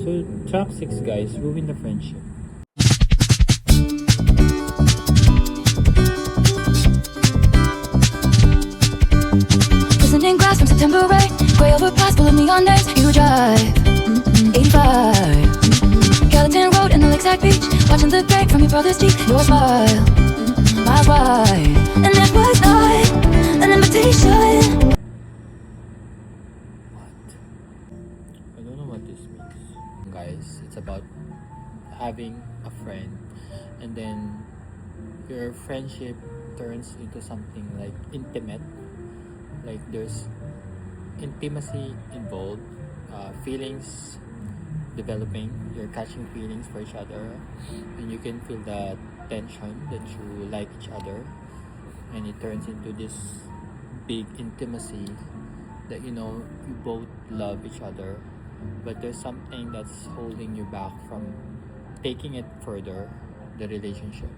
So track 6 guys, ruin the friendship. Listening grass from September rain, gray overpass full of neon names. You drive 85 Gallatin Road in the Lakeside Beach, watching the paint from your brother's teeth. Your smile, miles wide, and it was not an invitation. What? I don't know what this means. Guys, it's about having a friend and then your friendship turns into something like intimate. Like there's intimacy involved, feelings developing, you're catching feelings for each other, and you can feel the tension that you like each other, and it turns into this big intimacy that you both love each other, but there's something that's holding you back from taking it further, the relationship,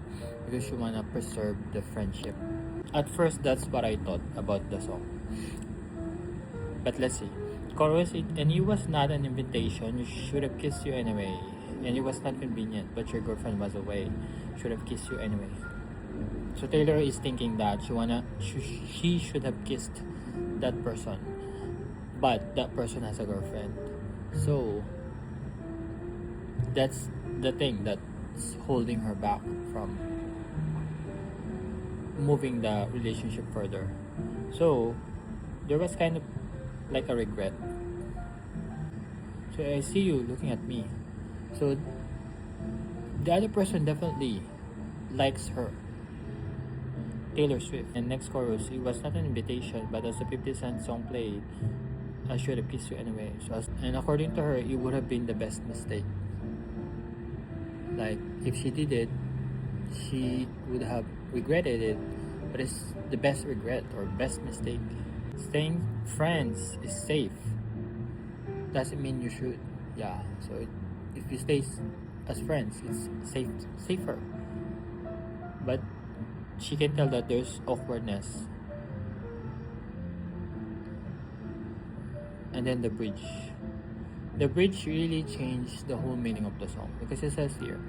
because you want to preserve the friendship. At first, that's what I thought about the song. But let's see. Chorus, and it was not an invitation. You should have kissed you anyway. And it was not convenient, but your girlfriend was away. Should have kissed you anyway. So Taylor is thinking that she should have kissed that person, but that person has a girlfriend. So that's the thing that's holding her back from moving the relationship further. So there was kind of like a regret. So I see you looking at me. So the other person definitely likes her. Taylor Swift. And next chorus, it was not an invitation, but as the 50 Cent song played, I should have kissed you anyway. And according to her, it would have been the best mistake. Like if she did it, she would have regretted it, but it's the best regret or best mistake. Staying friends is safe. Doesn't mean you should. Yeah. So if you stay as friends, it's safer. But she can tell that there's awkwardness. And then the bridge. The bridge really changed the whole meaning of the song, because it says here,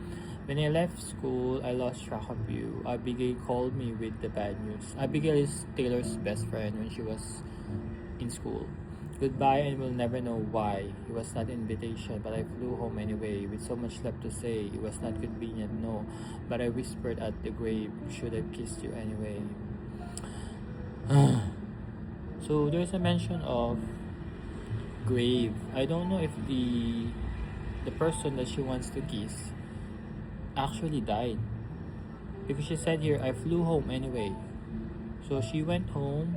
when I left school, I lost track of you. Abigail called me with the bad news. Abigail is Taylor's best friend when she was in school. Goodbye, and we'll never know why. It was not an invitation, but I flew home anyway. With so much left to say, it was not convenient, no. But I whispered at the grave, should have kissed you anyway. So there's a mention of grave. I don't know if the person that she wants to kiss actually died, because she said here, I flew home anyway. So she went home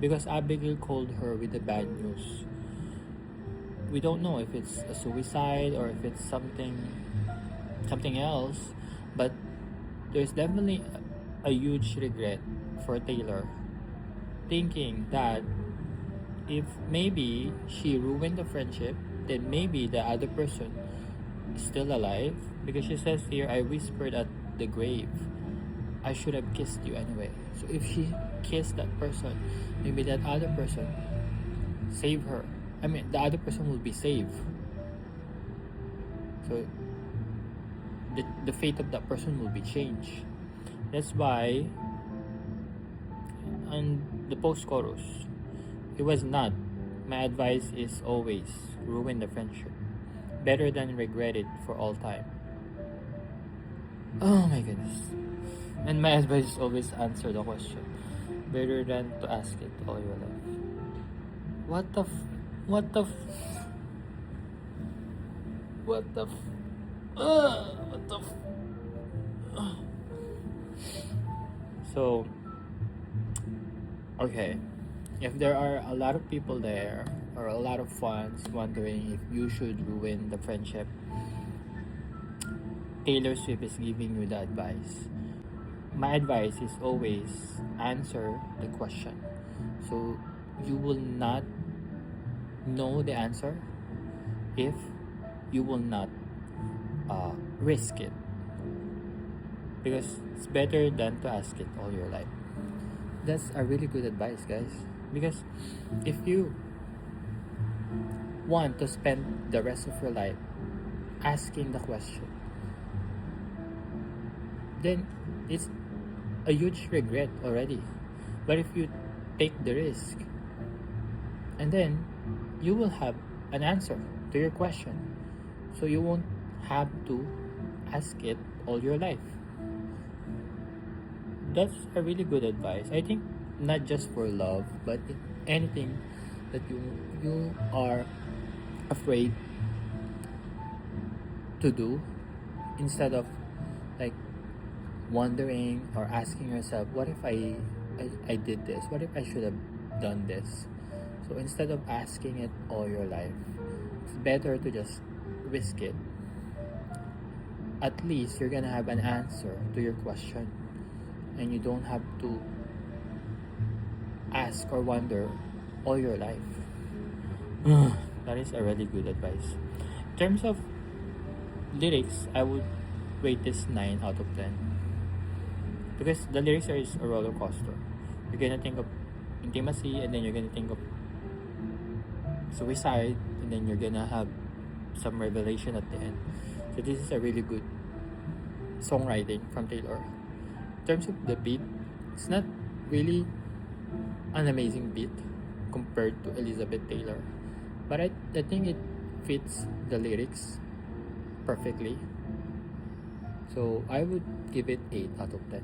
because Abigail called her with the bad news. We don't know if it's a suicide or if it's something else, but there's definitely a huge regret for Taylor, thinking that if maybe she ruined the friendship, then maybe the other person is still alive, because she says here, I whispered at the grave, I should have kissed you anyway. So if she kissed that person, maybe that other person save her. I mean, the other person will be saved. So the fate of that person will be changed. That's why on the post chorus, it was not. My advice is always ruin the friendship. Better than regret it for all time. Oh my goodness. And my advice is always answer the question. Better than to ask it all your life. What the what the So, okay. If there are a lot of people there or a lot of fans wondering if you should ruin the friendship, Taylor Swift is giving you the advice. My advice is always answer the question. So you will not know the answer if you will not risk it. Because it's better than to ask it all your life. That's a really good advice, guys. Because if you want to spend the rest of your life asking the question, then it's a huge regret already. But if you take the risk, and then you will have an answer to your question, so you won't have to ask it all your life. That's a really good advice. I think not just for love, but anything that you are afraid to do, instead of like wondering or asking yourself, what if I did this? What if I should have done this? So instead of asking it all your life, it's better to just risk it. At least you're gonna have an answer to your question, and you don't have to ask or wonder all your life. That is a really good advice. In terms of lyrics, I would rate this 9 out of 10. Because the lyrics are is a roller coaster. You're gonna think of intimacy, and then you're gonna think of suicide, and then you're gonna have some revelation at the end. So this is a really good songwriting from Taylor. In terms of the beat, it's not really an amazing beat compared to Elizabeth Taylor, but I think it fits the lyrics perfectly. So I would give it 8 out of 10.